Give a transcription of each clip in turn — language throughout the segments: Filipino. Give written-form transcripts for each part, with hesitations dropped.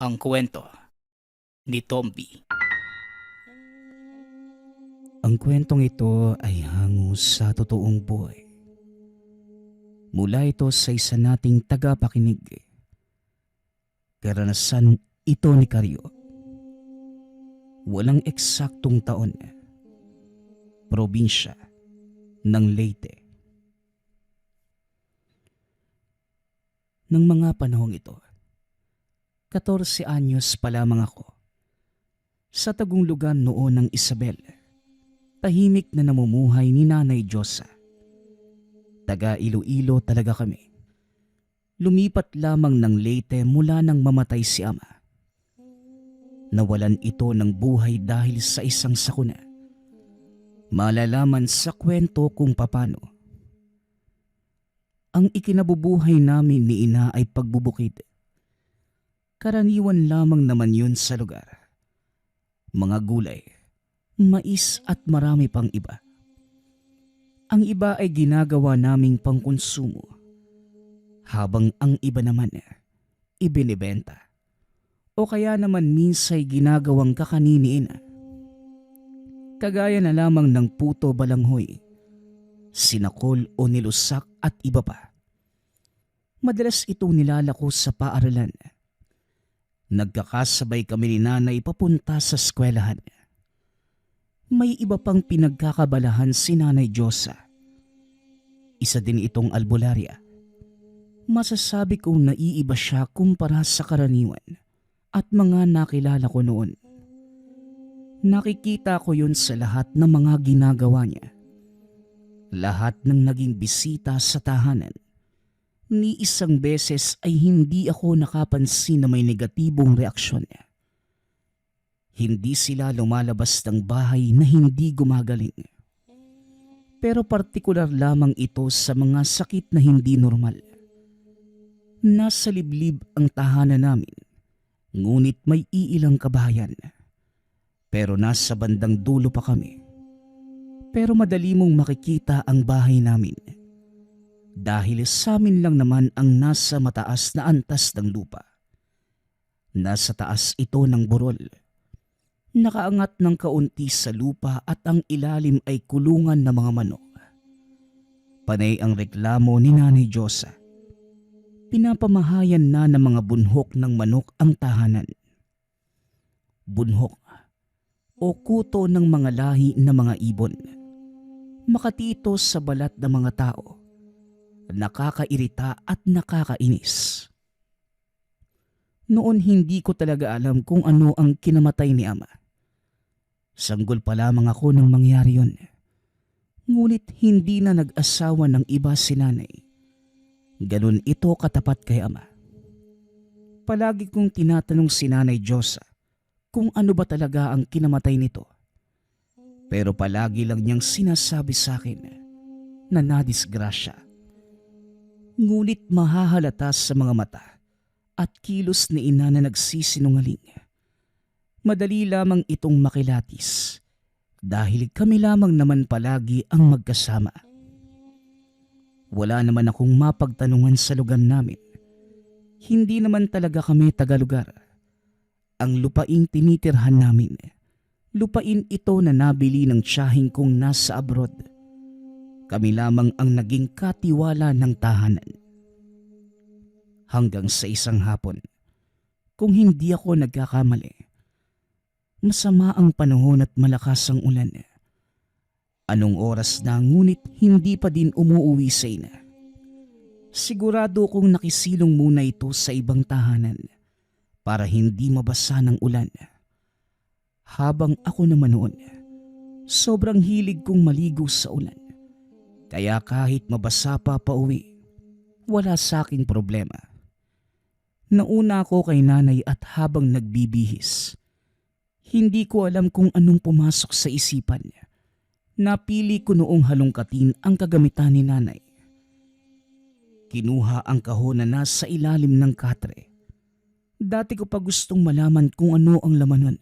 Ang kwento ni Tomby. Ang kwentong ito ay hango sa totoong buhay. Mula ito sa isa nating tagapakinig. Karanasan ito ni Karyo. Walang eksaktong taon. Probinsya ng Leyte. Nang mga panahong ito, 14 anyos pa lamang ako. Sa tagong lugar noon ng Isabel, tahimik na namumuhay ni Nanay Diyosa. Taga Iloilo talaga kami. Lumipat lamang ng Leyte mula nang mamatay si ama. Nawalan ito ng buhay dahil sa isang sakuna. Malalaman sa kwento kung papano. Ang ikinabubuhay namin ni ina ay pagbubukid. Karaniwan lamang naman yun sa lugar. Mga gulay, mais at marami pang iba. Ang iba ay ginagawa naming pangkonsumo, habang ang iba naman ibinibenta. O kaya naman minsay ginagawang kakaniniin. Kagaya na lamang ng puto balanghoy, sinakol o nilusak at iba pa. Madalas itong nilalako sa paaralan. Nagkakasabay kami ni nanay papunta sa eskwelahan. May iba pang pinagkakabalahan si Nanay Diyosa. Isa din itong albularya. Masasabi kong naiiba siya kumpara sa karaniwan at mga nakilala ko noon. Nakikita ko yun sa lahat ng mga ginagawa niya. Lahat ng naging bisita sa tahanan. Ni isang beses ay hindi ako nakapansin na may negatibong reaksyon niya. Hindi sila lumalabas ng bahay na hindi gumagaling. Pero partikular lamang ito sa mga sakit na hindi normal. Nasa liblib ang tahanan namin, ngunit may iilang kabahayan. Pero nasa bandang dulo pa kami. Pero madali mong makikita ang bahay namin. Dahil sa amin lang naman ang nasa mataas na antas ng lupa. Nasa taas ito ng burol. Nakaangat ng kaunti sa lupa at ang ilalim ay kulungan ng mga manok. Panay ang reklamo ni Nanay Diyosa. Pinapamahayan na ng mga bunhok ng manok ang tahanan. Bunhok o kuto ng mga lahi ng mga ibon. Makati ito sa balat ng mga tao. Nakakairita at nakakainis. Noon hindi ko talaga alam kung ano ang kinamatay ni ama. Sanggol pa lamang ako nang mangyari yun. Ngunit hindi na nag-asawa ng iba si nanay. Ganun ito katapat kay ama. Palagi kong tinatanong si Nanay Diyosa kung ano ba talaga ang kinamatay nito. Pero palagi lang niyang sinasabi sa akin na nadisgrasya. Ngunit mahahalata sa mga mata at kilos ni ina na nagsisinungaling. Madali lamang itong makilatis dahil kami lamang naman palagi ang magkasama. Wala naman akong mapagtanungan sa lugar namin. Hindi naman talaga kami tagalugar. Ang lupaing tinitirhan namin, lupain ito na nabili ng tiyahing kong nasa abroad. Kami lamang ang naging katiwala ng tahanan. Hanggang sa isang hapon, kung hindi ako nagkakamali, masama ang panahon at malakas ang ulan. Anong oras na ngunit hindi pa din umuuwi sa ina. Sigurado kong nakisilong muna ito sa ibang tahanan para hindi mabasa ng ulan. Habang ako naman noon, sobrang hilig kong maligo sa ulan. Kaya kahit mabasa pa pauwi, wala sa aking problema. Nauna ako kay nanay at habang nagbibihis, hindi ko alam kung anong pumasok sa isipan niya. Napili ko noong halongkatin ang kagamitan ni nanay. Kinuha ang kahon na nasa ilalim ng katre. Dati ko pa gustong malaman kung ano ang laman nun.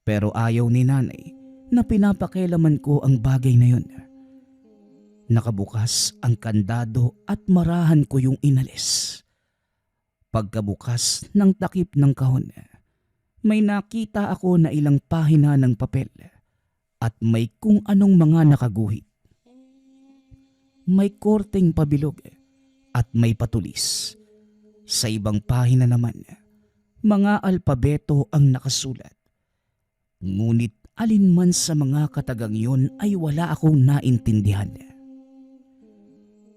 Pero ayaw ni nanay na pinapakialaman ko ang bagay na yun. Nakabukas ang kandado at marahan ko yung inalis. Pagkabukas ng takip ng kahon, may nakita ako na ilang pahina ng papel at may kung anong mga nakaguhit. May korteng pabilog at may patulis. Sa ibang pahina naman, mga alpabeto ang nakasulat. Ngunit alinman sa mga katagang yun ay wala akong naintindihan.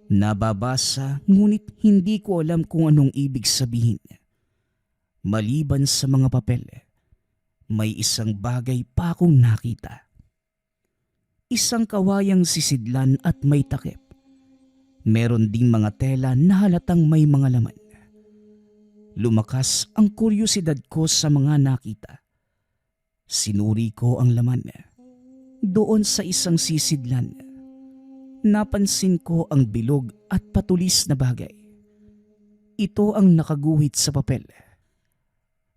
Nababasa ngunit hindi ko alam kung anong ibig sabihin. Maliban sa mga papel, may isang bagay pa akong nakita. Isang kawayang sisidlan at may takip. Meron ding mga tela na halatang may mga laman. Lumakas ang kuryosidad ko sa mga nakita. Sinuri ko ang laman. Doon sa isang sisidlan, napansin ko ang bilog at patulis na bagay. Ito ang nakaguhit sa papel.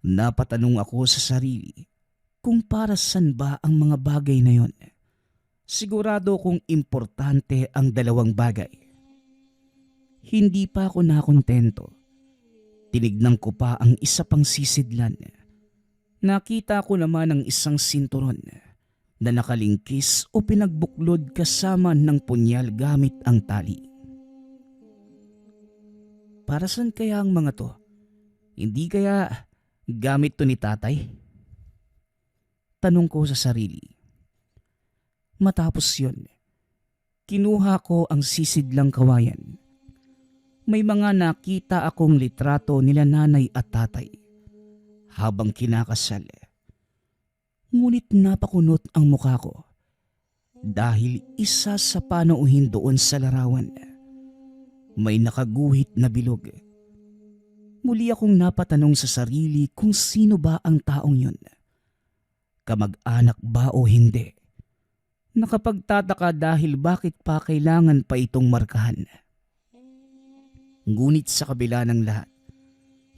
Napatanong ako sa sarili kung para saan ba ang mga bagay na yon. Sigurado kong importante ang dalawang bagay. Hindi pa ako nakontento. Tinignan ko pa ang isa pang sisidlan. Nakita ko naman ang isang sinturon na nakalingkis o pinagbuklod kasama ng punyal gamit ang tali. Para saan kaya ang mga to? Hindi kaya gamit to ni tatay? Tanong ko sa sarili. Matapos yun, kinuha ko ang sisidlang kawayan. May mga nakita akong litrato nila nanay at tatay habang kinakasal. Ngunit napakunot ang mukha ko dahil isa sa panauhin doon sa larawan. May nakaguhit na bilog. Muli akong napatanong sa sarili kung sino ba ang taong yun. Kamag-anak ba o hindi? Nakapagtataka dahil bakit pa kailangan pa itong markahan. Ngunit sa kabila ng lahat,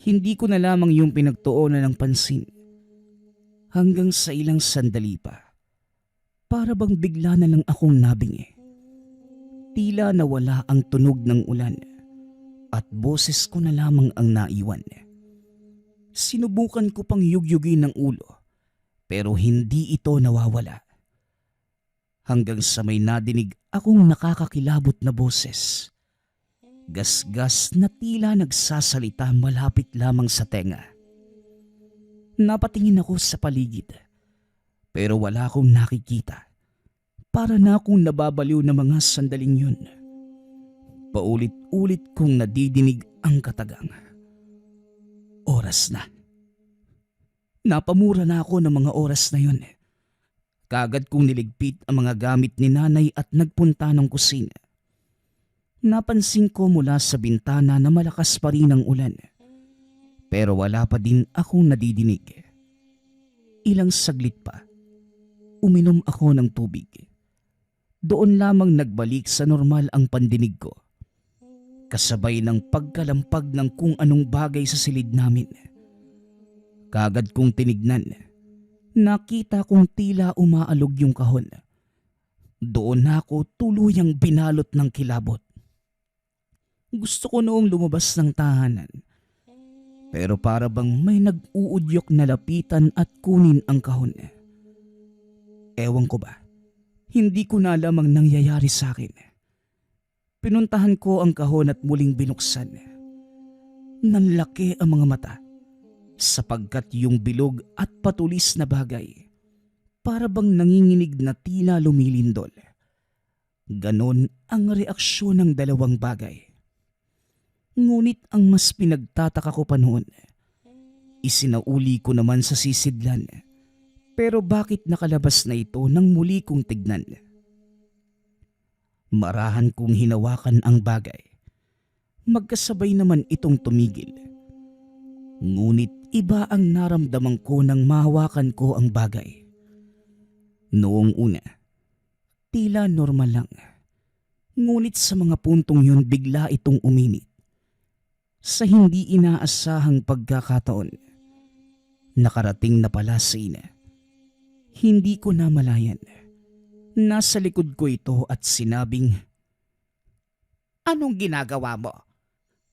hindi ko na lamang yung pinagtuunan ng pansin. Hanggang sa ilang sandali pa, para bang bigla na lang akong nabingi. Tila nawala ang tunog ng ulan at boses ko na lamang ang naiwan. Sinubukan ko pang yugyugin ng ulo pero hindi ito nawawala. Hanggang sa may nadinig akong nakakakilabot na boses. Gasgas na tila nagsasalita malapit lamang sa tenga. Napatingin ako sa paligid pero wala akong nakikita. Para na akong nababaliw na mga sandaling yun. Paulit-ulit kong nadidinig ang katagang. Oras na. Napamura na ako ng mga oras na yun. Kaagad kong niligpit ang mga gamit ni nanay at nagpunta ng kusina. Napansin ko mula sa bintana na malakas pa rin ang ulan. Pero wala pa din akong nadidinig. Ilang saglit pa, uminom ako ng tubig. Doon lamang nagbalik sa normal ang pandinig ko. Kasabay ng pagkalampag ng kung anong bagay sa silid namin. Kaagad kong tinignan. Nakita kong tila umaalog yung kahon. Doon na ako tuluyang binalot ng kilabot. Gusto ko noong lumabas ng tahanan. Pero para bang may nag-uudyok na lapitan at kunin ang kahon. Ewan ko ba, hindi ko na alam ang nangyayari sa akin. Pinuntahan ko ang kahon at muling binuksan. Nanlaki ang mga mata sapagkat yung bilog at patulis na bagay para bang nanginginig na tila lumilindol. Ganon ang reaksyon ng dalawang bagay. Ngunit ang mas pinagtataka ko pa noon, isinauli ko naman sa sisidlan. Pero bakit nakalabas na ito nang muli kong tignan? Marahan kong hinawakan ang bagay. Magkasabay naman itong tumigil. Ngunit iba ang naramdaman ko nang mahawakan ko ang bagay. Noong una, tila normal lang. Ngunit sa mga puntong yun bigla itong uminit. Sa hindi inaasahang pagkakataon, nakarating na pala sa ina. Hindi ko namalayan. Nasa likod ko ito at sinabing, Anong ginagawa mo?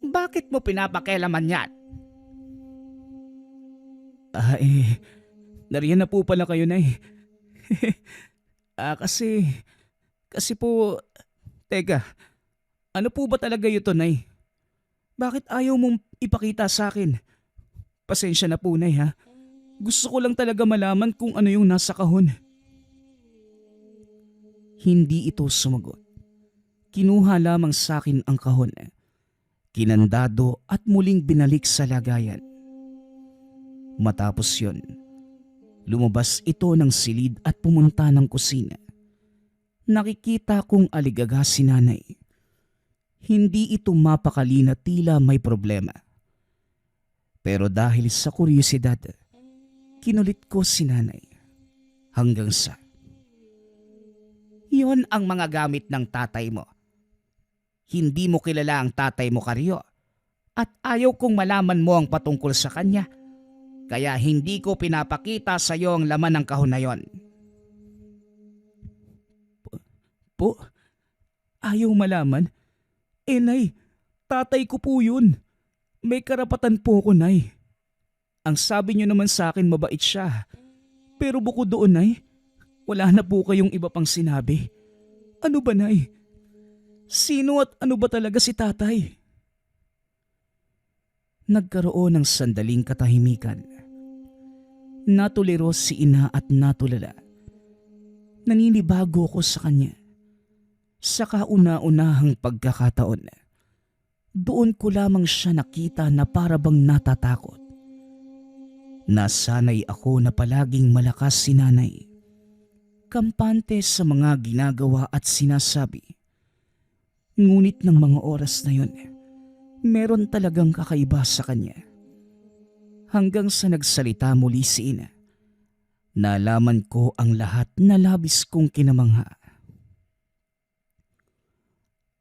Bakit mo pinapakialaman yan? Nariyan na po pala kayo, Nay. Kasi, po, teka, ano po ba talaga ito, Nay? Bakit ayaw mong ipakita sa akin? Pasensya na po, Nay, ha? Gusto ko lang talaga malaman kung ano yung nasa kahon. Hindi ito sumagot. Kinuha lamang sa akin ang kahon. Kinandado at muling binalik sa lagayan. Matapos yon, lumabas ito ng silid at pumunta ng kusina. Nakikita kong aligaga si Nanay. Hindi ito mapakali na tila may problema. Pero dahil sa kuryosidad, kinulit ko si Nanay. Hanggang sa, "Yon ang mga gamit ng tatay mo. Hindi mo kilala ang tatay mo, Karyo. At ayaw kong malaman mo ang patungkol sa kanya. Kaya hindi ko pinapakita sa iyo ang laman ng kahon na yon." Po, ayaw malaman? Nay, tatay ko po yun. May karapatan po ko, Nay. Ang sabi niyo naman sa akin mabait siya. Pero bukod doon, Nay, wala na po kayong iba pang sinabi. Ano ba, Nay? Sino at ano ba talaga si tatay? Nagkaroon ng sandaling katahimikan. Natuliro si ina at natulala. Naninibago ko sa kanya. Sa kauna-unahang pagkakataon, doon ko lamang siya nakita na parabang natatakot. Nasanay ako na palaging malakas si Nanay. Kampante sa mga ginagawa at sinasabi. Ngunit ng mga oras na yon, meron talagang kakaiba sa kanya. Hanggang sa nagsalita muli si ina, nalaman ko ang lahat na labis kong kinamangha.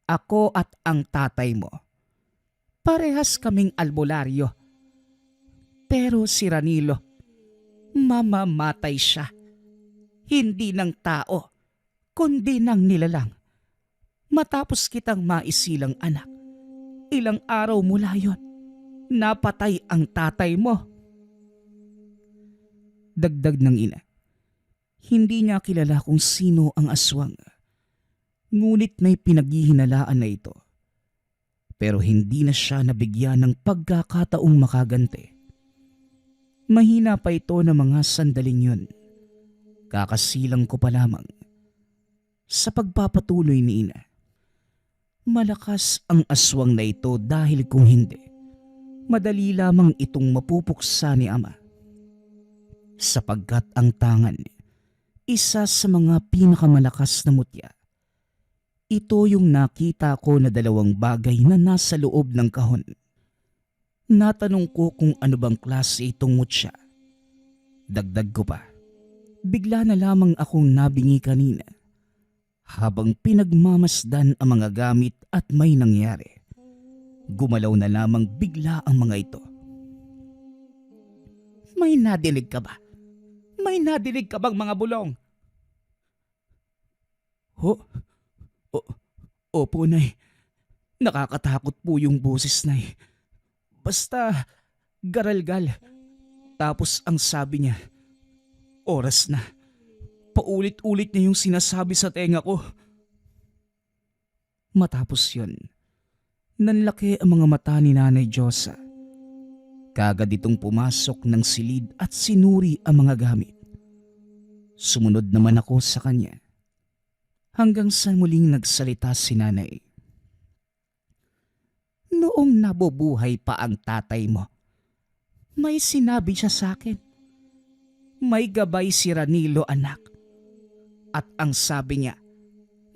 "Ako at ang tatay mo, parehas kaming albularyo. Pero si Ranilo, mamamatay siya. Hindi ng tao, kundi ng nilalang. Matapos kitang maisilang anak, ilang araw mula yon, napatay ang tatay mo." Dagdag ng ina, hindi niya kilala kung sino ang aswang. Ngunit may pinaghihinalaan na ito. Pero hindi na siya nabigyan ng pagkakataong makagante. Mahina pa ito ng mga sandaling yun. Kakasilang ko pa lamang. Sa pagpapatuloy ni ina, malakas ang aswang na ito dahil kung hindi, madali lamang itong mapupuksa ni ama. Sapagkat ang tangan, isa sa mga pinakamalakas na mutya. Ito yung nakita ko na dalawang bagay na nasa loob ng kahon. Natanong ko kung ano bang klase itong mutya. Dagdag ko pa, bigla na lamang akong nabingi kanina. Habang pinagmamasdan ang mga gamit at may nangyari, gumalaw na lamang bigla ang mga ito. "May nadinig ka ba? May nadinig ka bang mga bulong?" Opo, Nay. Nakakatakot po yung boses, Nay. Basta garalgal. Tapos ang sabi niya, oras na. Paulit-ulit niya yung sinasabi sa tenga ko. Matapos yun, nanlaki ang mga mata ni Nanay Diyosa. Kagad itong pumasok ng silid at sinuri ang mga gamit. Sumunod naman ako sa kanya. Hanggang sa muling nagsalita si Nanay. "Noong nabubuhay pa ang tatay mo, may sinabi siya sa akin. May gabay si Ranilo, anak. At ang sabi niya,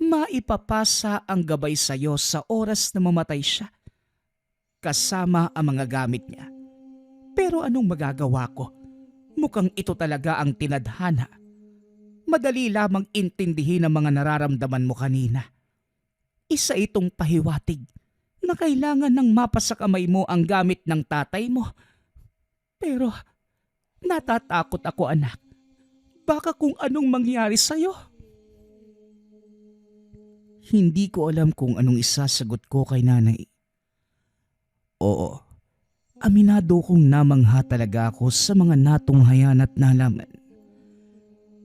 maipapasa ang gabay sa iyo sa oras na mamatay siya, kasama ang mga gamit niya. Pero anong magagawa ko? Mukhang ito talaga ang tinadhana. Madali lamang intindihin ang mga nararamdaman mo kanina. Isa itong pahiwatig na kailangan ng mapasakamay mo ang gamit ng tatay mo. Pero natatakot ako, anak. Baka kung anong mangyari sa'yo." Hindi ko alam kung anong isasagot ko kay Nanay. Oo, Aminado kong namangha talaga ako sa mga natunghayan at nalaman.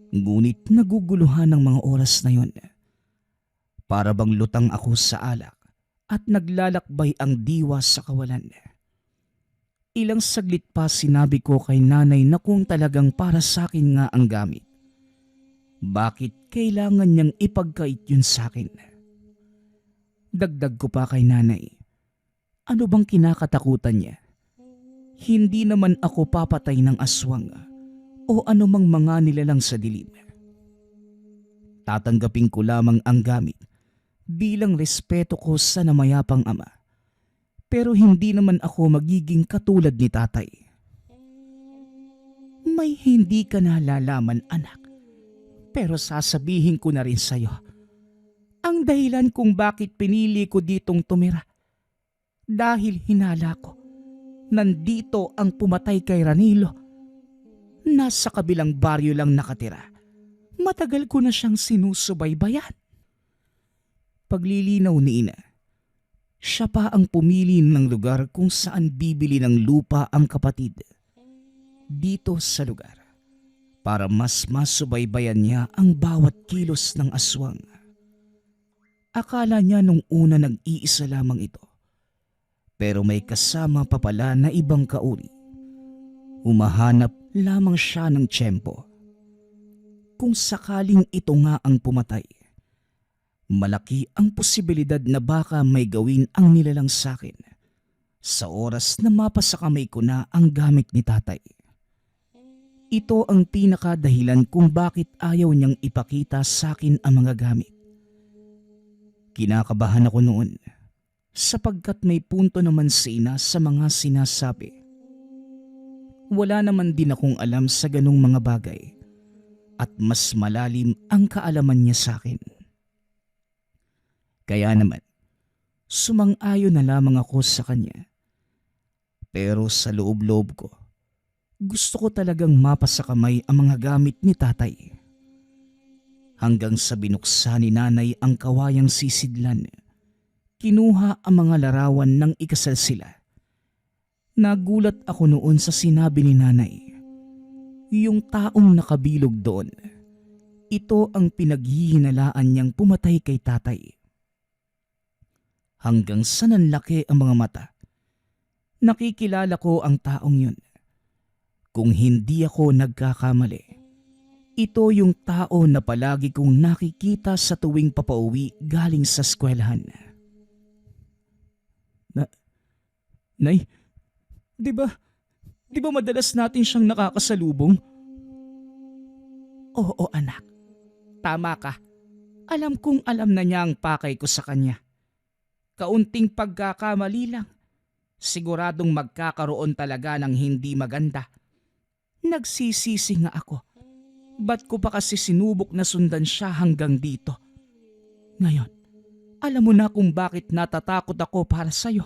Ngunit naguguluhan ng mga oras na yon. Para bang lutang ako sa alak at naglalakbay ang diwa sa kawalan. Ilang saglit pa sinabi ko kay nanay na kung talagang para sa akin nga ang gamit, bakit kailangan niyang ipagkait yun sa akin? Dagdag ko pa kay nanay, ano bang kinakatakutan niya? Hindi naman ako papatay ng aswang o anumang mga nilalang sa dilim. Tatanggapin ko lamang ang gamit bilang respeto ko sa namayapang ama. Pero hindi naman ako magiging katulad ni tatay. May hindi ka na lalaman, anak. Pero sasabihin ko na rin sa'yo. Ang dahilan kung bakit pinili ko ditong tumira. Dahil hinala ko. Nandito ang pumatay kay Ranilo. Nasa kabilang baryo lang nakatira. Matagal ko na siyang sinusubaybayan. Paglilinaw ni ina, siya pa ang pumili ng lugar kung saan bibili ng lupa ang kapatid. Dito sa lugar, para mas masubaybayan niya ang bawat kilos ng aswang. Akala niya nung una nag-iisa lamang ito. Pero may kasama pa pala na ibang kauri. Humahanap lamang siya ng tiyempo. Kung sakaling ito nga ang pumatay, malaki ang posibilidad na baka may gawin ang nilalang sa akin sa oras na mapasakamay ko na ang gamit ni tatay. Ito ang pinakadahilan kung bakit ayaw niyang ipakita sa akin ang mga gamit. Kinakabahan ako noon sapagkat may punto naman si ina sa mga sinasabi. Wala naman din akong alam sa ganung mga bagay at mas malalim ang kaalaman niya sa akin. Kaya naman, sumang-ayon na lamang ako sa kanya. Pero sa loob-loob ko, gusto ko talagang mapasakamay ang mga gamit ni tatay. Hanggang sa binuksan ni nanay ang kawayang sisidlan, kinuha ang mga larawan ng ikasal sila. Nagulat ako noon sa sinabi ni nanay. Yung taong nakabilog doon, ito ang pinaghihinalaan niyang pumatay kay tatay. Hanggang sa nanlaki ang mga mata, nakikilala ko ang taong yun. Kung hindi ako nagkakamali, ito yung tao na palagi kong nakikita sa tuwing papauwi galing sa eskwelahan. Nay, di ba madalas natin siyang nakakasalubong? Oo anak, tama ka. Alam kong alam na niya ang pakay ko sa kanya. Kaunting pagkakamali lang, siguradong magkakaroon talaga ng hindi maganda. Nagsisisi nga ako. Ba't ko pa kasi sinubok na sundan siya hanggang dito? Ngayon, alam mo na kung bakit natatakot ako para sa'yo.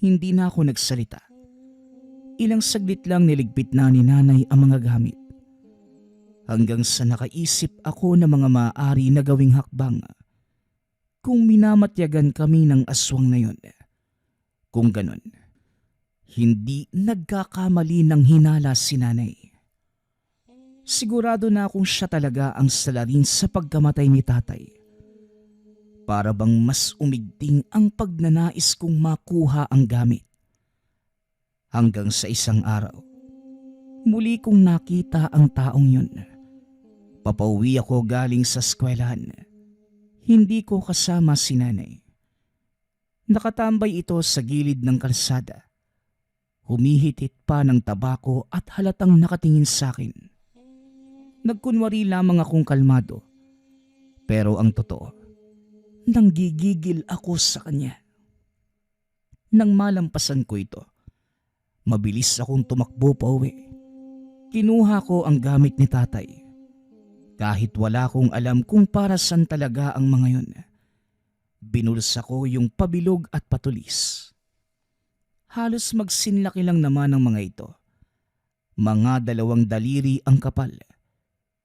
Hindi na ako nagsalita. Ilang saglit lang niligpit na ni nanay ang mga gamit. Hanggang sa nakaisip ako ng mga maaari na gawing hakbang kung minamatyagan kami ng aswang na yun. Kung ganon, hindi nagkakamali ng hinala si nanay. Sigurado na akong siya talaga ang salarin sa pagkamatay ni tatay. Para bang mas umigting ang pagnanais kong makuha ang gamit. Hanggang sa isang araw, muli kong nakita ang taong yun. Papauwi ako galing sa eskwelahan. Hindi ko kasama si nanay. Nakatambay ito sa gilid ng kalsada. Humihitit pa ng tabako at halatang nakatingin sa akin. Nagkunwari lamang akong kalmado. Pero ang totoo, nanggigigil ako sa kanya. Nang malampasan ko ito, mabilis akong tumakbo pa uwi. Kinuha ko ang gamit ni tatay. Kahit wala kong alam kung para saan talaga ang mga yun. Binulsa ko yung pabilog at patulis. Halos magsinlaki lang naman ang mga ito. Mga 2 daliri ang kapal.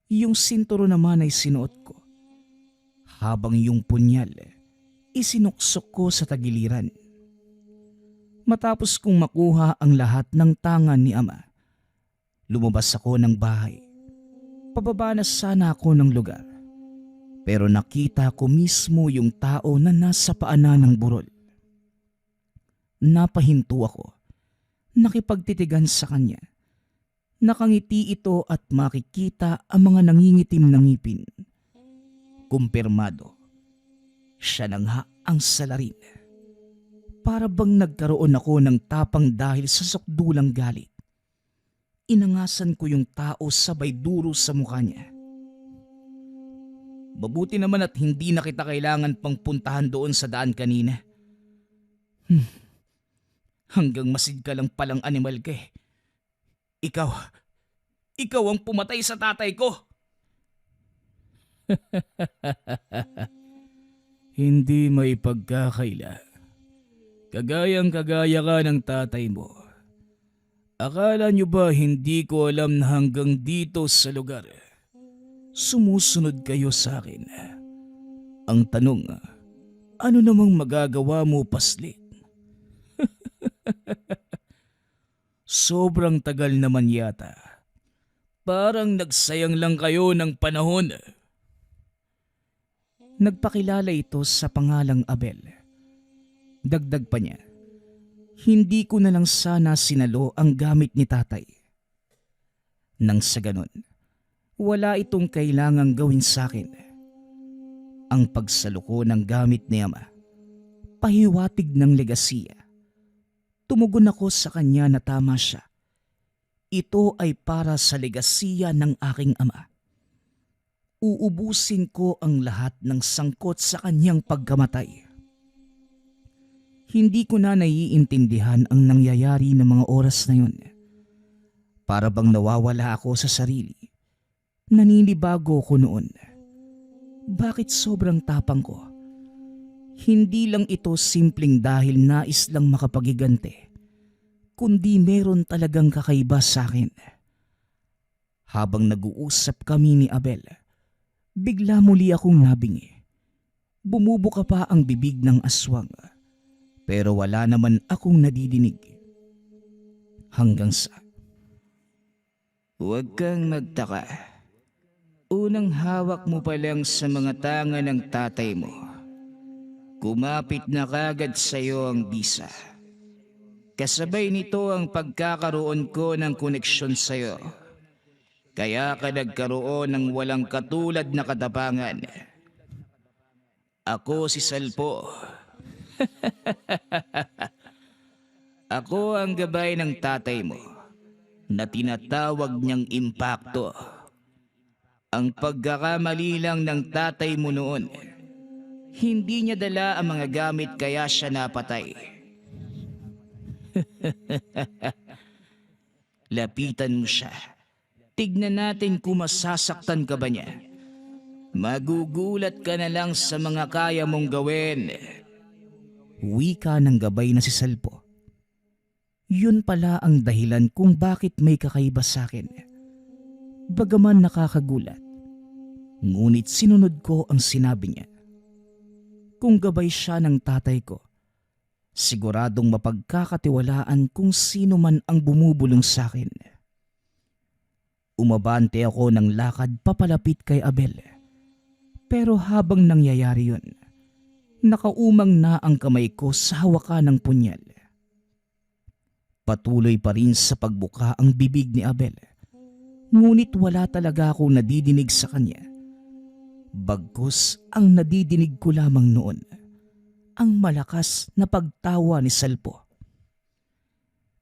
Yung sinturo naman ay sinuot ko. Habang yung punyal, isinuksok ko sa tagiliran. Matapos kong makuha ang lahat ng tangan ni Ama, lumabas ako ng bahay. Pababa na sana ako ng lugar, pero nakita ko mismo yung tao na nasa paanan ng burol. Napahinto ako, nakipagtitigan sa kanya. Nakangiti ito at makikita ang mga nangingitim na ngipin. Kumpirmado, siya na nga ang salarin. Para bang nagkaroon ako ng tapang dahil sa sukdulang galit. Inangasan ko yung tao sabay duro sa mukha niya. Mabuti naman at hindi na kita kailangan pang puntahan doon sa daan kanina. Hanggang masid ka lang palang animal ka eh. Ikaw ang pumatay sa tatay ko. Hindi may pagkakaila. Kagayang-kagaya ka ng tatay mo. Akala niyo ba hindi ko alam na hanggang dito sa lugar sumusunod kayo sa akin? Ang tanong, ano namang magagawa mo, paslit? Sobrang tagal naman yata. Parang nagsayang lang kayo ng panahon. Nagpakilala ito sa pangalang Abel. Dagdag pa niya, hindi ko na lang sana sinalo ang gamit ni tatay. Nang sa ganon, wala itong kailangang gawin sa akin. Ang pagsalo ko ng gamit ni Ama, pahiwatig ng legasiya. Tumugon ako sa kanya na tama siya. Ito ay para sa legasiya ng aking ama. Uubusin ko ang lahat ng sangkot sa kanyang pagkamatay. Hindi ko na naiintindihan ang nangyayari ng mga oras na yun. Para bang nawawala ako sa sarili. Naninibago ko noon. Bakit sobrang tapang ko? Hindi lang ito simpleng dahil nais lang makapagigante, kundi meron talagang kakaiba sa akin. Habang nag-uusap kami ni Abel, bigla muli akong nabingi. Bumubuka pa ang bibig ng aswang, pero wala naman akong nadidinig. Hanggang sa... Huwag kang magtaka. Unang hawak mo pa lang sa mga tanga ng tatay mo. Kumapit na kagad sa iyo ang bisa. Kasabay nito ang pagkakaroon ko ng koneksyon sa iyo. Kaya ka nagkaroon ng walang katulad na katapangan. Ako si Salpo. Ako ang gabay ng tatay mo na tinatawag niyang impakto. Ang pagkakamali lang ng tatay mo noon, hindi niya dala ang mga gamit kaya siya napatay. Lapitan mo siya. Tignan natin kung masasaktan ka ba niya. Magugulat ka na lang sa mga kaya mong gawin. Wika ng gabay na si Salpo. Yun pala ang dahilan kung bakit may kakaiba sa akin. Bagaman nakakagulat, ngunit sinunod ko ang sinabi niya. Kung gabay siya ng tatay ko, siguradong mapagkakatiwalaan kung sino man ang bumubulong sa akin. Umabante ako ng lakad papalapit kay Abel. Pero habang nangyayari yun, nakaumang na ang kamay ko sa hawakan ng punyal. Patuloy pa rin sa pagbuka ang bibig ni Abel. Ngunit wala talaga akong nadidinig sa kanya. Bagkus ang nadidinig ko lamang noon, ang malakas na pagtawa ni Salpo.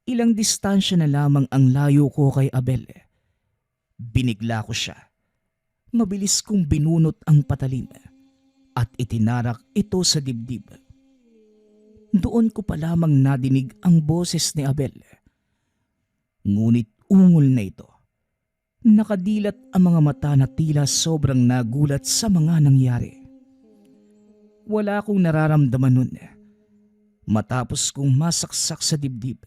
Ilang distansya na lamang ang layo ko kay Abel. Binigla ko siya. Mabilis kong binunot ang patalim at itinarak ito sa dibdib. Doon ko pa lamang nadinig ang boses ni Abel. Ngunit ungol na ito. Nakadilat ang mga mata na tila sobrang nagulat sa mga nangyari. Wala akong nararamdaman nun. Matapos kong masaksak sa dibdib,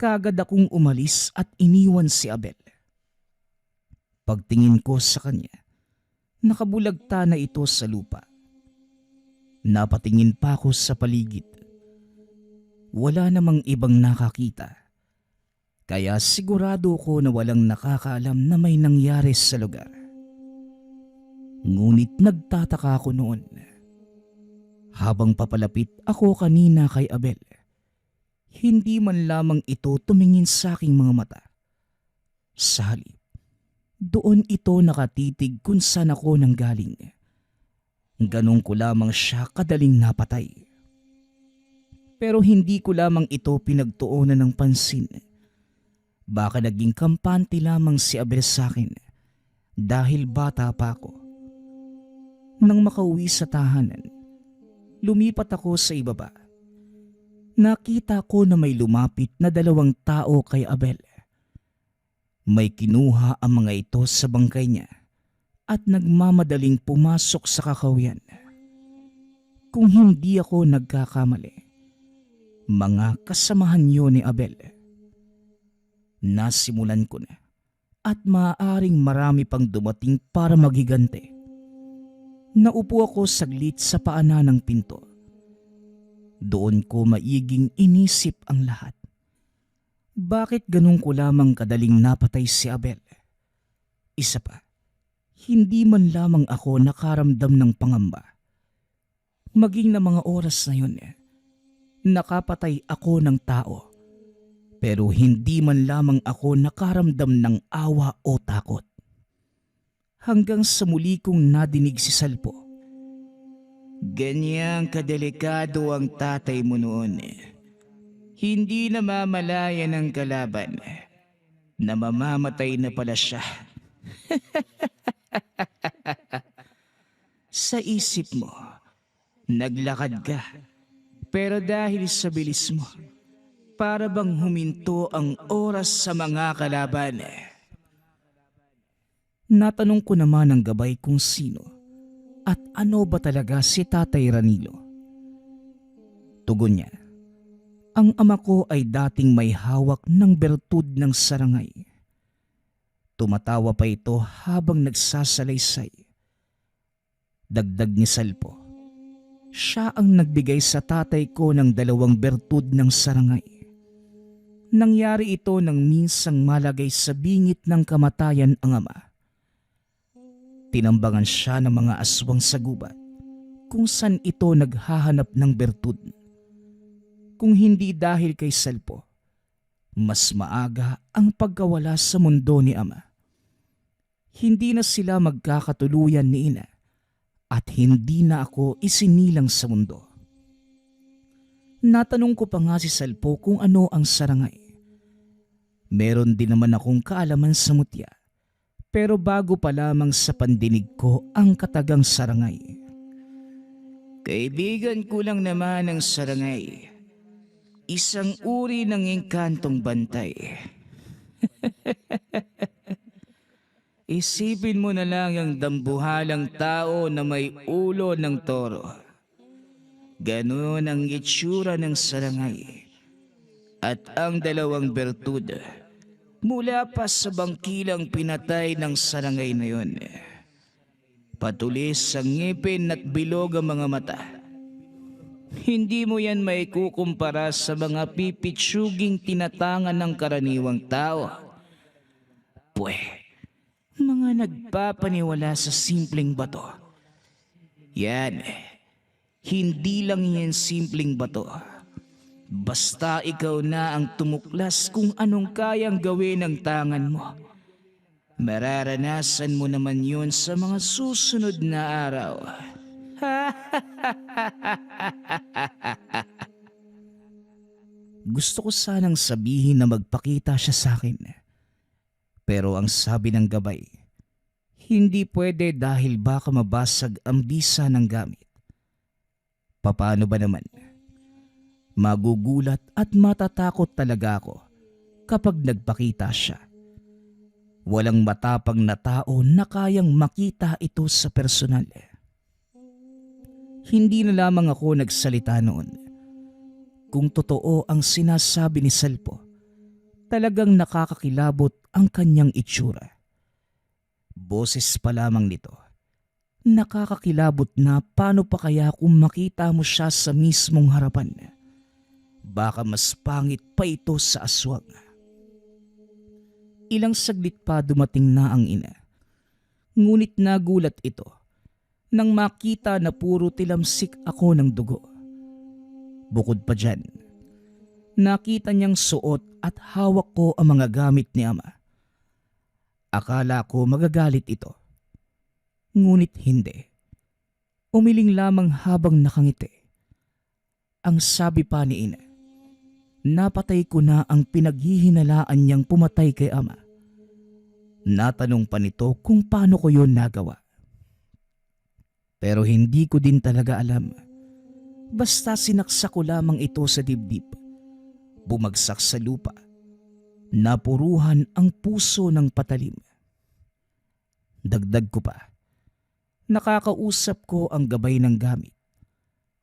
kagad akong umalis at iniwan si Abel. Pagtingin ko sa kanya, nakabulagta na ito sa lupa. Napatingin pa ako sa paligid. Wala namang ibang nakakita. Kaya sigurado ko na walang nakakaalam na may nangyari sa lugar. Ngunit nagtataka ako noon. Habang papalapit ako kanina kay Abel, hindi man lamang ito tumingin sa aking mga mata. Sa halip, doon ito nakatitig kung saan ako nanggaling. Ganun ko lamang siya kadaling napatay. Pero hindi ko lamang ito pinagtuunan ng pansin. Baka naging kampante lamang si Abel sa akin dahil bata pa ako. Nang makauwi sa tahanan, lumipat ako sa ibaba. Nakita ko na may lumapit na 2 tao kay Abel. May kinuha ang mga ito sa bangkay niya at nagmamadaling pumasok sa kakahuyan. Kung hindi ako nagkakamali, mga kasamahan yun ni Abel. Nasimulan ko na at maaaring marami pang dumating para maghigante. Naupo ako saglit sa paanan ng pinto. Doon ko maiging inisip ang lahat. Bakit ganun ko lamang kadaling napatay si Abel? Isa pa, hindi man lamang ako nakaramdam ng pangamba. Maging na mga oras na yun, nakapatay ako ng tao. Pero hindi man lamang ako nakaramdam ng awa o takot. Hanggang sa muli kong nadinig si Salpo. Ganyang kadelikado ang tatay mo noon. Hindi namamalaya ng kalaban na mamamatay na pala siya. Sa isip mo, naglakad ka. Pero dahil sa bilis mo, para bang huminto ang oras sa mga kalaban. Natanong ko naman ang gabay kung sino at ano ba talaga si Tatay Ranilo. Tugon niya, ang ama ko ay dating may hawak ng bertud ng sarangay. Tumatawa pa ito habang nagsasalaysay. Dagdag ni Salpo, siya ang nagbigay sa tatay ko ng 2 bertud ng sarangay. Nangyari ito nang minsang malagay sa bingit ng kamatayan ang ama. Tinambangan siya ng mga aswang sa gubat kung saan ito naghahanap ng bertud. Kung hindi dahil kay Salpo, mas maaga ang pagkawala sa mundo ni ama. Hindi na sila magkakatuluyan ni ina at hindi na ako isinilang sa mundo. Natanong ko pa nga si Salpo kung ano ang sarangay. Meron din naman akong kaalaman sa mutya, pero bago pa lamang sa pandinig ko ang katagang sarangay. Kaibigan ko lang naman ang sarangay. Isang uri ng engkantong bantay. Isipin mo na lang ang dambuhalang tao na may ulo ng toro. Ganon ang itsura ng sarangay. At ang 2 bertud mula pa sa bangkilang pinatay ng sarangay na yun. Patulis ang ngipin at bilog ang mga mata. Hindi mo yan maikukumpara sa mga pipitsuging tinatangan ng karaniwang tao. Mga nagpapaniwala sa simpleng bato. Yan, hindi lang yan simpleng bato. Basta ikaw na ang tumuklas kung anong kayang gawin ng tangan mo. Mararanasan mo naman yun sa mga susunod na araw. Gusto ko sanang sabihin na magpakita siya sa akin. Pero ang sabi ng gabay, hindi pwede dahil baka mabasag ang bisa ng gamit. Paano ba naman? Magugulat at matatakot talaga ako kapag nagpakita siya. Walang matapang na tao na kayang makita ito sa personal. Hindi na lamang ako nagsalita noon. Kung totoo ang sinasabi ni Salpo, talagang nakakakilabot ang kanyang itsura. Boses pa lamang nito. Nakakakilabot na paano pa kaya kung makita mo siya sa mismong harapan. Baka mas pangit pa ito sa aswang. Ilang saglit pa dumating na ang ina. Ngunit nagulat ito nang makita na puro tilamsik ako ng dugo. Bukod pa dyan, nakita niyang suot at hawak ko ang mga gamit ni ama. Akala ko magagalit ito. Ngunit hindi. Umiling lamang habang nakangiti. Ang sabi pa ni ina, napatay ko na ang pinaghihinalaan niyang pumatay kay ama. Natanong pa nito kung paano ko yon nagawa. Pero hindi ko din talaga alam. Basta sinaksak ko lamang ito sa dibdib. Bumagsak sa lupa. Napuruhan ang puso ng patalim. Dagdag ko pa. Nakakausap ko ang gabay ng gamit.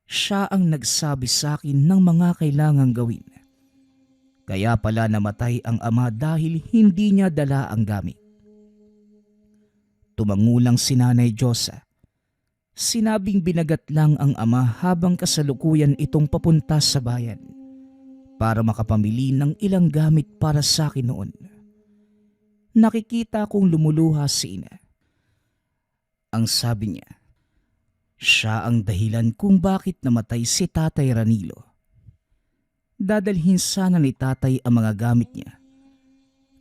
Siya ang nagsabi sa akin ng mga kailangang gawin. Kaya pala namatay ang ama dahil hindi niya dala ang gamit. Tumangulang si Nanay Diyosa. Sinabing binagat lang ang ama habang kasalukuyan itong papunta sa bayan para makapamili ng ilang gamit para sa akin noon. Nakikita kong lumuluha si ina. Ang sabi niya, siya ang dahilan kung bakit namatay si Tatay Ranilo. Dadalhin sana ni tatay ang mga gamit niya.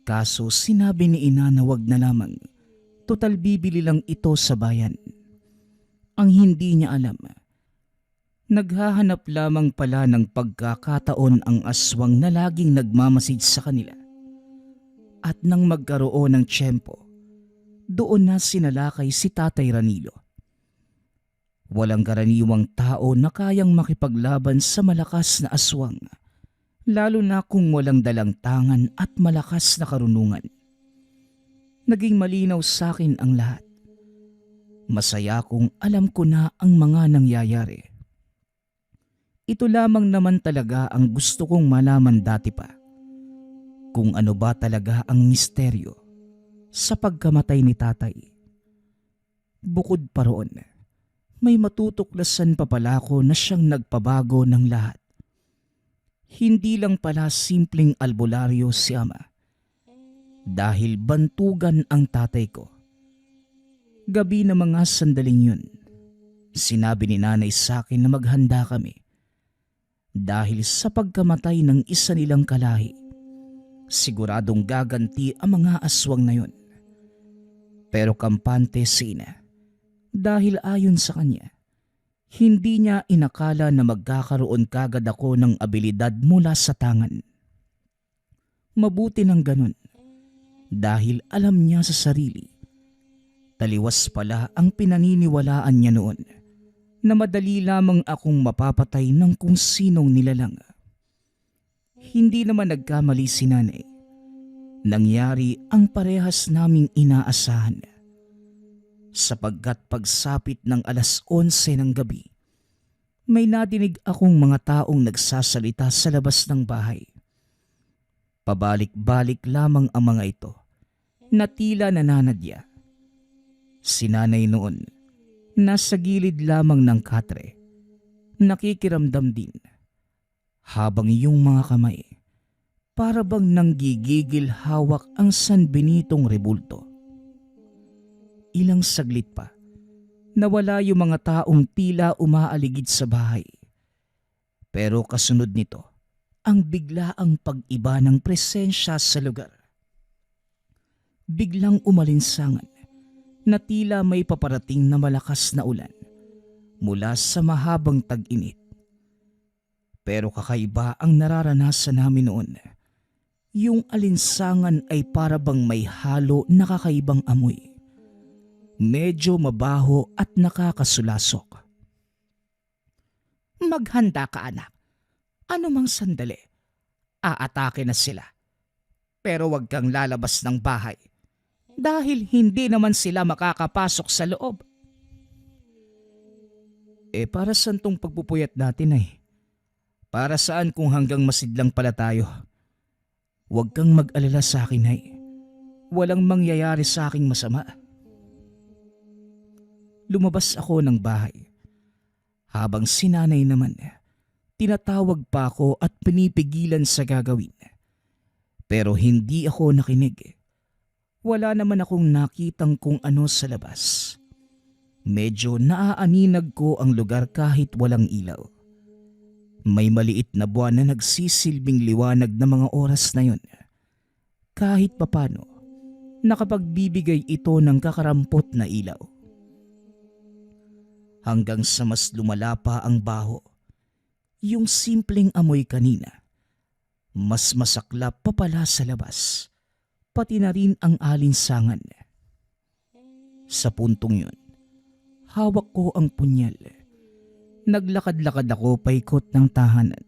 Kaso sinabi ni ina na wag na lamang. Total bibili lang ito sa bayan. Ang hindi niya alam, naghahanap lamang pala ng pagkakataon ang aswang na laging nagmamasid sa kanila. At nang magkaroon ng tiyempo, doon na sinalakay si Tatay Ranilo. Walang karaniwang tao na kayang makipaglaban sa malakas na aswang, lalo na kung walang dalang tangan at malakas na karunungan. Naging malinaw sa akin ang lahat. Masaya kung alam ko na ang mga nangyayari. Ito lamang naman talaga ang gusto kong malaman dati pa. Kung ano ba talaga ang misteryo sa pagkamatay ni tatay. Bukod pa roon, may matutuklasan pa pala ko na siyang nagpabago ng lahat. Hindi lang pala simpleng albularyo si ama. Dahil bantugan ang tatay ko. Gabi na mga sandaling yun, sinabi ni nanay sa akin na maghanda kami. Dahil sa pagkamatay ng isa nilang kalahi, siguradong gaganti ang mga aswang na yun. Pero kampante si ina. Dahil ayon sa kanya, hindi niya inakala na magkakaroon kagad ako ng abilidad mula sa tangan. Mabuti ng ganun. Dahil alam niya sa sarili, taliwas pala ang pinaniniwalaan niya noon na madali lamang akong mapapatay ng kung sinong nilalang. Hindi naman nagkamali si nanay. Nangyari ang parehas naming inaasahan. Sapagkat pagsapit ng 11:00 ng gabi, may nadinig akong mga taong nagsasalita sa labas ng bahay. Pabalik-balik lamang ang mga ito na tila nananadya. Si nanay noon, nasa gilid lamang ng katre, nakikiramdam din. Habang yung mga kamay, para bang nanggigigil hawak ang San Benitong rebulto. Ilang saglit pa, nawala yung mga taong tila umaaligid sa bahay. Pero kasunod nito, ang biglaang pag-iba ng presensya sa lugar. Biglang umalinsangan na tila may paparating na malakas na ulan mula sa mahabang tag-init. Pero kakaiba ang nararanasan namin noon. Yung alinsangan ay para bang may halo na kakaibang amoy. Medyo mabaho at nakakasulasok. Maghanda ka anak. Ano mang sandali, aatake na sila. Pero wag kang lalabas ng bahay dahil hindi naman sila makakapasok sa loob. Para saan tong pagpupuyat natin ay? Para saan kung hanggang masidlang pala tayo? Huwag kang mag-alala sa akin ay. Walang mangyayari sa aking masama. Lumabas ako ng bahay habang si nanay naman Tinatawag pa ako at pinipigilan sa gagawin. Pero hindi ako nakinig. Wala naman akong nakitang kung ano sa labas. Medyo naaaninag ko ang lugar kahit walang ilaw. May maliit na buwan na nagsisilbing liwanag na mga oras na yon. Kahit papano, nakapagbibigay ito ng kakarampot na ilaw. Hanggang sa mas lumala pa ang baho. Yung simpleng amoy kanina, mas masaklap pa pala sa labas, pati na rin ang alinsangan. Sa puntong yun, hawak ko ang punyal. Naglakad-lakad ako paikot ng tahanan.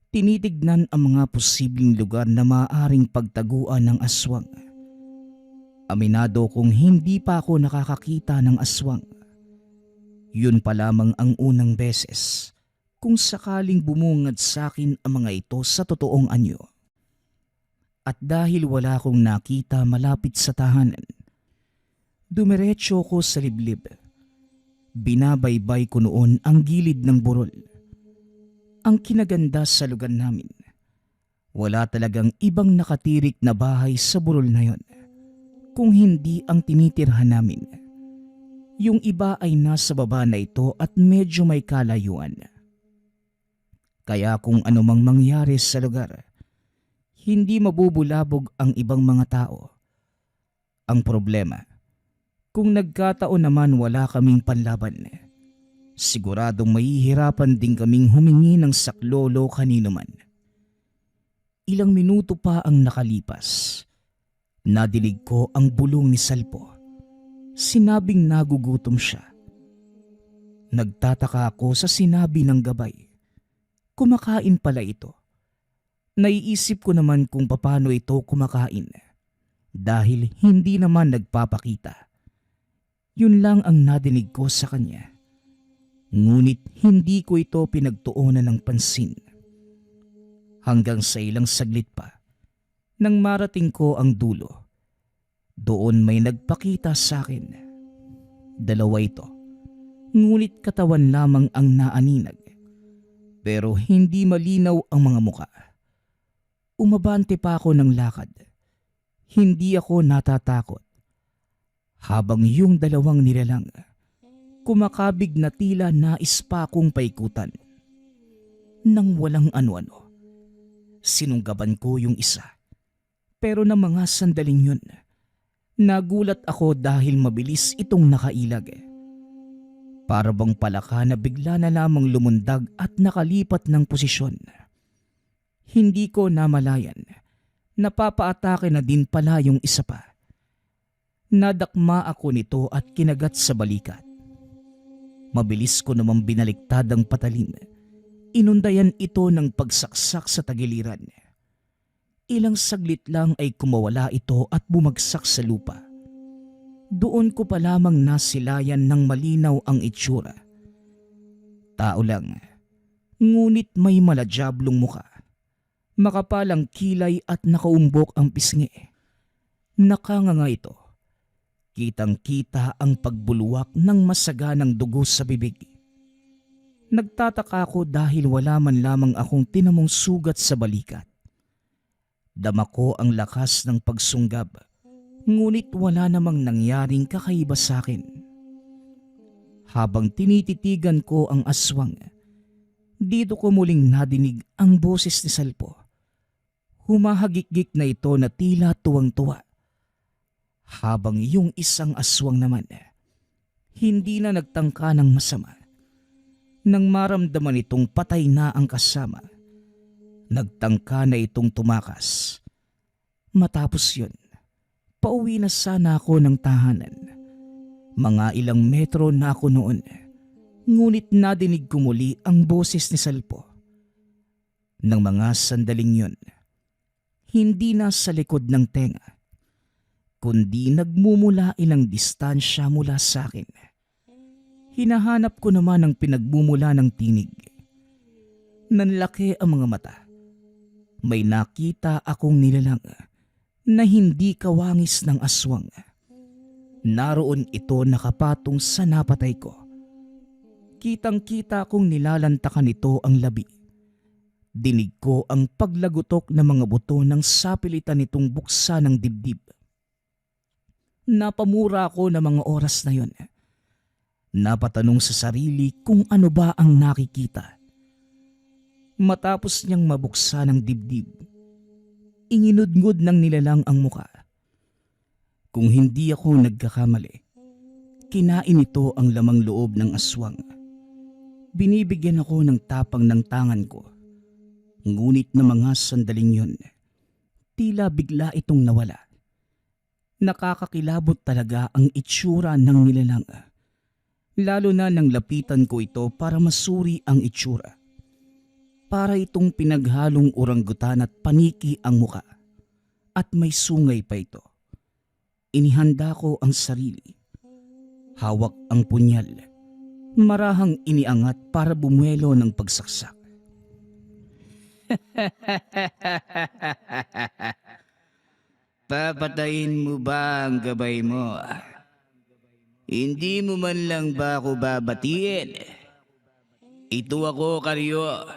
Tinitignan ang mga posibleng lugar na maaaring pagtaguan ng aswang. Aminado kong hindi pa ako nakakakita ng aswang. Yun pa lamang ang unang beses kung sakaling bumungad sa akin ang mga ito sa totoong anyo. At dahil wala akong nakita malapit sa tahanan, dumiretso ko sa liblib. Binabaybay ko noon ang gilid ng burol. Ang kinaganda sa lugar namin, wala talagang ibang nakatirik na bahay sa burol na yon, kung hindi ang tinitirhan namin. Yung iba ay nasa baba na ito at medyo may kalayuan. Kaya kung anumang mangyari sa lugar, hindi mabubulabog ang ibang mga tao. Ang problema, kung nagkataon naman wala kaming panlaban, siguradong mahihirapan din kaming humingi ng saklolo kanino man. Ilang minuto pa ang nakalipas. Nadilig ko ang bulong ni Salpo. Sinabing nagugutom siya. Nagtataka ako sa sinabi ng gabay. Kumakain pala ito. Naiisip ko naman kung paano ito kumakain dahil hindi naman nagpapakita. Yun lang ang nadinig ko sa kanya. Ngunit hindi ko ito pinagtuunan ng pansin. Hanggang sa ilang saglit pa, nang marating ko ang dulo, doon may nagpakita sa akin. Dalawa ito, ngunit katawan lamang ang naaninag. Pero hindi malinaw ang mga muka. Umabante pa ako ng lakad. Hindi ako natatakot. Habang yung dalawang nilalang, kumakabig na tila nais pa akong paikutan. Nang walang ano-ano, sinunggaban ko yung isa. Pero na mga sandaling yun, nagulat ako dahil mabilis itong nakailag. Para bang palaka na bigla na lamang lumundag at nakalipat ng posisyon. Hindi ko namalayan, napapaatake na din pala yung isa pa. Nadakma ako nito at kinagat sa balikat. Mabilis ko namang binaliktad ang patalim. Inundayan ito ng pagsaksak sa tagiliran. Ilang saglit lang ay kumawala ito at bumagsak sa lupa. Doon ko pa lamang nasilayan ng malinaw ang itsura. Tao lang, ngunit may maladyablong muka. Makapalang kilay at nakaumbok ang pisngi. Nakanganga ito. Kitang-kita ang pagbuluwak ng masaganang dugo sa bibig. Nagtataka ako dahil wala man lamang akong tinamong sugat sa balikat. Dama ko ang lakas ng pagsunggab, ngunit wala namang nangyaring kakaiba sa akin. Habang tinititigan ko ang aswang, dito ko muling nadinig ang boses ni Salpo. Humahagikgik na ito na tila tuwang-tuwa. Habang yung isang aswang naman, hindi na nagtangka ng masama. Nang maramdaman itong patay na ang kasama, nagtangka na itong tumakas. Matapos yun, pauwi na sana ako ng tahanan. Mga ilang metro na ako noon, ngunit nadinig ko muli ang boses ni Salpo. Nang mga sandaling yun, hindi na sa likod ng tenga, kundi nagmumula ilang distansya mula sa akin. Hinahanap ko naman ang pinagmumula ng tinig. Nanlaki ang mga mata. May nakita akong nilalang na hindi kawangis ng aswang. Naroon ito nakapatong sa napatay ko. Kitang-kita kong nilalantakan nito ang labi. Dinig ko ang paglagutok ng mga buto ng sapilitan nitong buksan ng dibdib. Napamura ako ng mga oras na yon. Napatanong sa sarili kung ano ba ang nakikita. Matapos niyang mabuksan ang dibdib, inginudngod ng nilalang ang muka. Kung hindi ako nagkakamali, kinain ito ang lamang loob ng aswang. Binibigyan ako ng tapang ng tangan ko. Ngunit na mga sandaling yun, tila bigla itong nawala. Nakakakilabot talaga ang itsura ng nilalang. Lalo na nang lapitan ko ito para masuri ang itsura. Para itong pinaghalong oranggutan at paniki ang muka. At may sungay pa ito. Inihanda ko ang sarili. Hawak ang punyal. Marahang iniangat para bumuelo ng pagsaksak. Papatayin mo ba ang gabay mo? Hindi mo man lang ba ako babatiin? Ito ako, Karyo.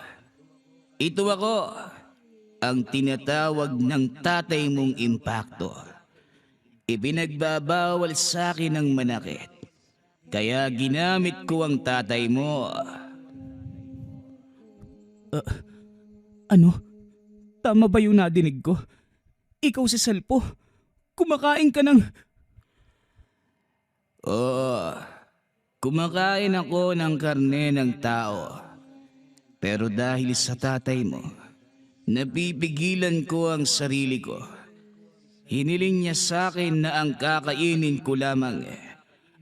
Ito ako, ang tinatawag ng tatay mong impakto. Ipinagbabawal sa akin ng manakit. Kaya ginamit ko ang tatay mo. Ano? Tama ba yung nadinig ko? Ikaw si Salpo. Kumakain ka ng... Oo, kumakain ako ng karne ng tao. Pero dahil sa tatay mo, napipigilan ko ang sarili ko. Hiniling niya sa akin na ang kakainin ko lamang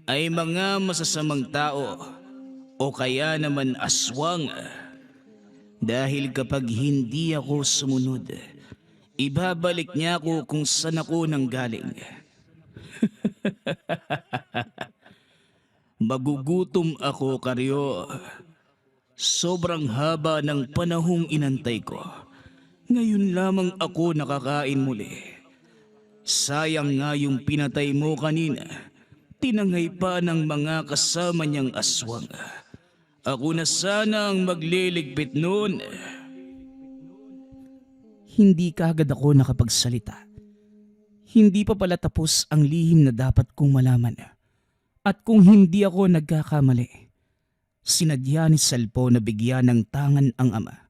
ay mga masasamang tao o kaya naman aswang. Dahil kapag hindi ako sumunod, ibabalik niya ako kung saan ako nanggaling. Magugutom ako, Karyo. Sobrang haba ng panahong inantay ko. Ngayon lamang ako nakakain muli. Sayang nga yung pinatay mo kanina. Tinangay pa ng mga kasama niyang aswang. Ako na sana ang magliligpit noon. Hindi kaagad ako nakapagsalita. Hindi pa pala tapos ang lihim na dapat kong malaman. At kung hindi ako nagkakamali, sinadya ni Salpo na bigyan ng tangan ang ama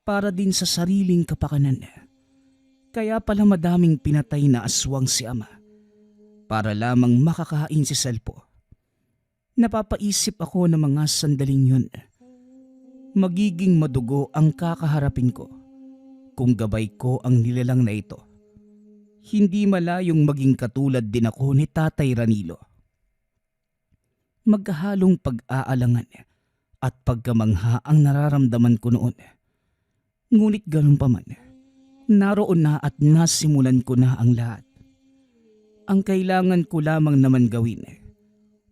para din sa sariling kapakanan. Kaya pala madaming pinatay na aswang si ama para lamang makakain si Salpo. Napapaisip ako ng mga sandaling yun. Magiging madugo ang kakaharapin ko kung gabay ko ang nilalang na ito. Hindi malayong maging katulad din ako ni Tatay Ranilo. Magkahalong pag-aalangan at pagkamangha ang nararamdaman ko noon. Ngunit ganun pa man, naroon na at nasimulan ko na ang lahat. Ang kailangan ko lamang naman gawin,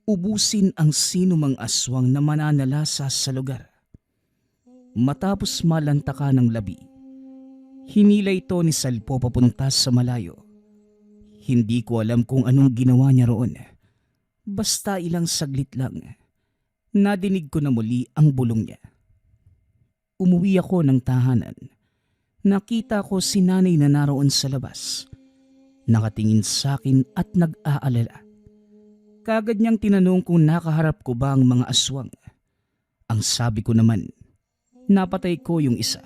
ubusin ang sinumang aswang na mananalasa sa lugar. Matapos malantaka ng labi, hinila ito ni Salpo papunta sa malayo. Hindi ko alam kung anong ginawa niya roon. Basta ilang saglit lang, nadinig ko na muli ang bulong niya. Umuwi ako ng tahanan. Nakita ko si nanay na naroon sa labas. Nakatingin sa akin at nag-aalala. Kagad niyang tinanong kung nakaharap ko ba ang mga aswang. Ang sabi ko naman, napatay ko yung isa.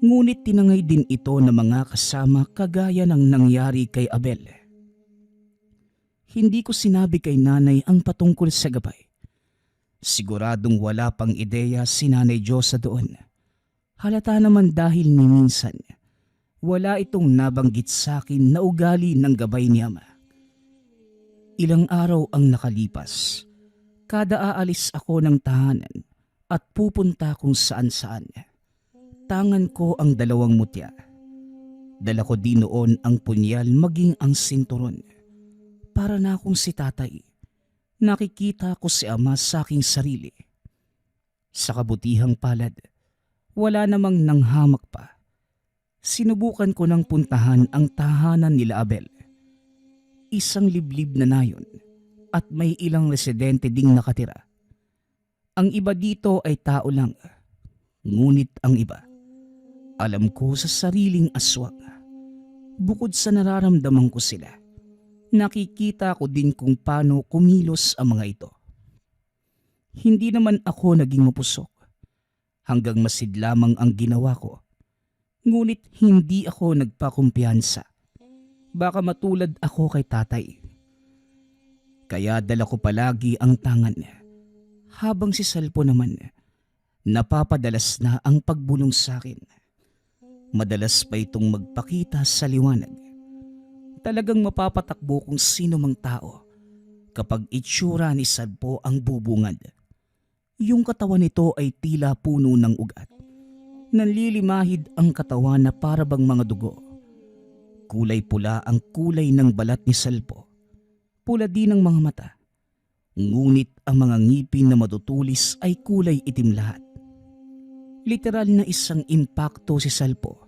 Ngunit tinangay din ito ng mga kasama kagaya ng nangyari kay Abel. Hindi ko sinabi kay nanay ang patungkol sa gabay. Siguradong wala pang ideya si Nanay Diyosa doon. Halata naman dahil ni minsan, wala itong nabanggit sa akin na ugali ng gabay ni ama. Ilang araw ang nakalipas. Kada aalis ako ng tahanan at pupunta kung saan-saan. Tangan ko ang 2 mutya. Dala ko din noon ang punyal maging ang sinturon. Para na akong si tatay. Nakikita ko si ama sa aking sarili. Sa kabutihang palad, wala namang nanghamak pa. Sinubukan ko ng puntahan ang tahanan nila Abel. Isang liblib na nayon at may ilang residente ding nakatira. Ang iba dito ay tao lang, ngunit ang iba, alam ko sa sariling aswang. Bukod sa nararamdaman ko sila, nakikita ko din kung paano kumilos ang mga ito. Hindi naman ako naging mapusok, hanggang masid lamang ang ginawa ko. Ngunit hindi ako nagpakumpiyansa. Baka matulad ako kay tatay. Kaya dala ko palagi ang tangan, habang si Salpo naman napapadalas na ang pagbulong sa akin. Madalas pa itong magpakita sa liwanag. Talagang mapapatakbo kung sino mang tao kapag itsura ni Salpo ang bubungad. Yung katawan nito ay tila puno ng ugat. Nanlilimahid ang katawan na para bang mga dugo. Kulay pula ang kulay ng balat ni Salpo. Pula din ang mga mata. Ngunit ang mga ngipin na matutulis ay kulay itim lahat. Literal na isang impakto si Salpo.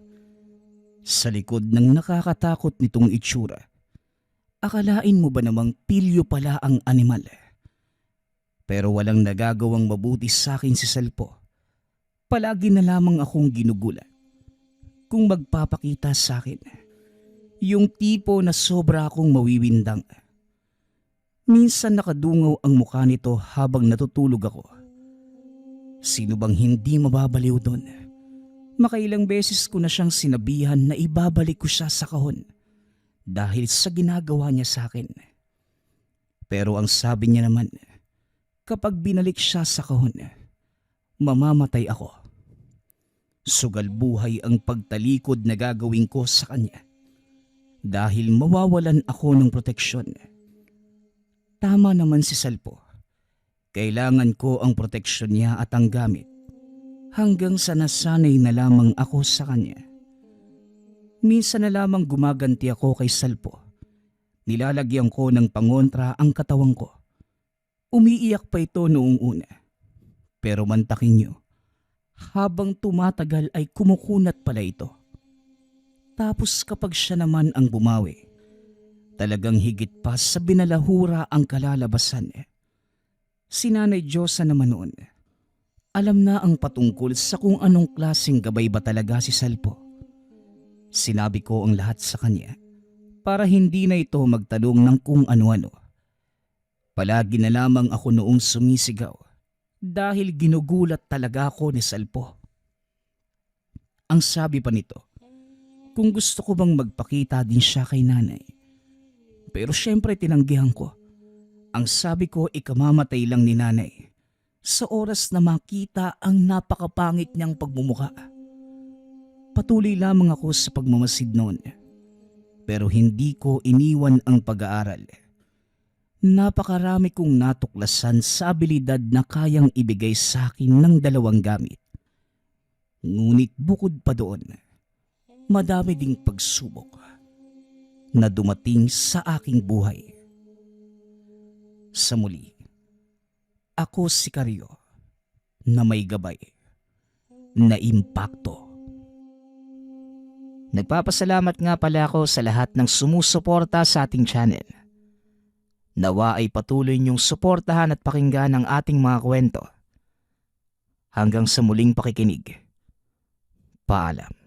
Sa likod ng nakakatakot nitong itsura, akalain mo ba namang pilyo pala ang animal? Pero walang nagagawang mabuti sa akin si Salpo. Palagi na lamang akong ginugulat kung magpapakita sa akin. Yung tipo na sobra akong mawiwindang. Minsan nakadungaw ang mukha nito habang natutulog ako. Sino bang hindi mababaliw doon? Makailang beses ko na siyang sinabihan na ibabalik ko siya sa kahon dahil sa ginagawa niya sa akin. Pero ang sabi niya naman, kapag binalik siya sa kahon, mamamatay ako. Sugal buhay ang pagtalikod na gagawin ko sa kanya dahil mawawalan ako ng proteksyon. Tama naman si Salpo. Kailangan ko ang proteksyon niya at ang gamit hanggang sa nasanay na lamang ako sa kanya. Minsan na lamang gumaganti ako kay Salpo. Nilalagyan ko ng pangontra ang katawan ko. Umiiyak pa ito noong una. Pero mantakin niyo, habang tumatagal ay kumukunat pala ito. Tapos kapag siya naman ang bumawi, talagang higit pa sa binalahura ang kalalabasan. Si Nanay Diyosa naman noon, alam na ang patungkol sa kung anong klaseng gabay ba talaga si Salpo. Sinabi ko ang lahat sa kanya para hindi na ito magtanong ng kung ano-ano. Palagi na lamang ako noong sumisigaw dahil ginugulat talaga ako ni Salpo. Ang sabi pa nito, kung gusto ko bang magpakita din siya kay nanay. Pero syempre tinanggihan ko. Ang sabi ko ikamamatay lang ni nanay sa oras na makita ang napakapangit niyang pagmumuka. Patuloy lamang ako sa pagmamasid noon. Pero hindi ko iniwan ang pag-aaral. Napakarami kong natuklasan sa abilidad na kayang ibigay sa akin ng dalawang gamit. Ngunit bukod pa doon, madami ding pagsubok na dumating sa aking buhay. Sa muli, ako si Karyo na may gabay na impakto. Nagpapasalamat nga pala ako sa lahat ng sumusuporta sa ating channel. Nawa ay patuloy niyong suportahan at pakinggan ang ating mga kwento. Hanggang sa muling pakikinig. Paalam.